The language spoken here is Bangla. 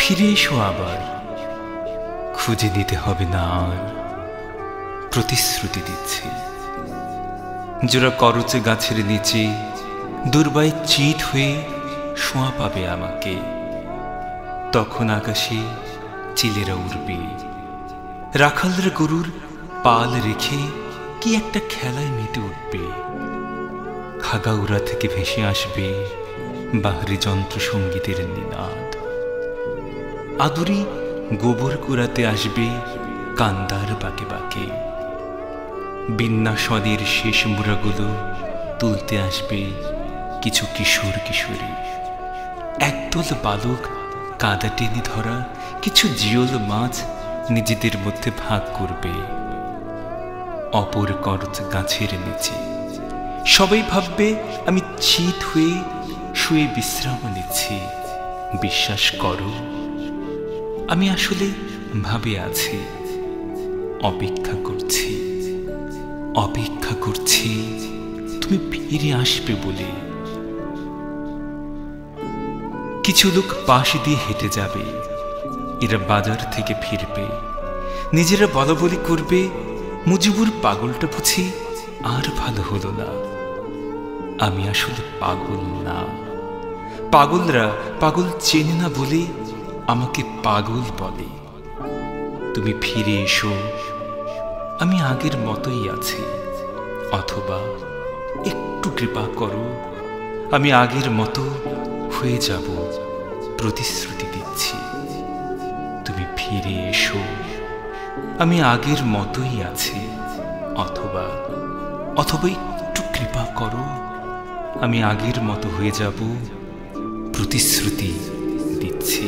ফিরে এসো আবার, খুঁজে নিতে হবে না আর। প্রতিশ্রুতি দিচ্ছি, যারা করচে গাছের নিচে দুর্বায় চিট হয়ে শোয়া পাবে আমাকে। তখন আকাশে চিলেরা উড়বে, রাখালরা গরুর পাল রেখে কি একটা খেলায় মেতে উঠবে। খাগাউড়া থেকে ভেসে আসবে বাহারি যন্ত্র সঙ্গীতের নিনাদ। আদুরি গোবর কুড়াতে আসবে কান্দার বাঁকে বাঁকে। বিন্যাসদের শেষ মুড়াগুলো তুলতে আসবে কিছু কিশোর কিশোরী। একদল বালক কাদা টেনে ধরা কিছু জিওল মাছ নিজেদের মধ্যে ভাগ করবে। অপর করচ গাছের নিচে সবাই ভাববে আমি চিত হয়ে শুয়ে বিশ্রাম নিচ্ছি। বিশ্বাস করো, আমি আসলে ভাবে আছি, অপেক্ষা করছি, অপেক্ষা করছি তুমি ফিরে আসবে বলে। কিছু লোক পাশ দিয়ে হেঁটে যাবে, এরা বাজার থেকে ফিরবে। নিজেরা বলাবলি করবে, মুজিবুর পাগলটা বুঝি আর ভালো হলো না। আমি আসলে পাগল না, পাগলরা পাগল চেনে না বলে আমাকে পাগল বলে। তুমি ফিরে এসো, আমি আগের মতোই আছি। অথবা একটু কৃপা করো, আমি আগের মতো হয়ে যাব। প্রতিশ্রুতি দিচ্ছি, তুমি ফিরে এসো, আমি আগের মতোই আছি। অথবা অথবা একটু কৃপা করো, আমি আগের মতো হয়ে যাব। প্রতিশ্রুতি দিচ্ছি।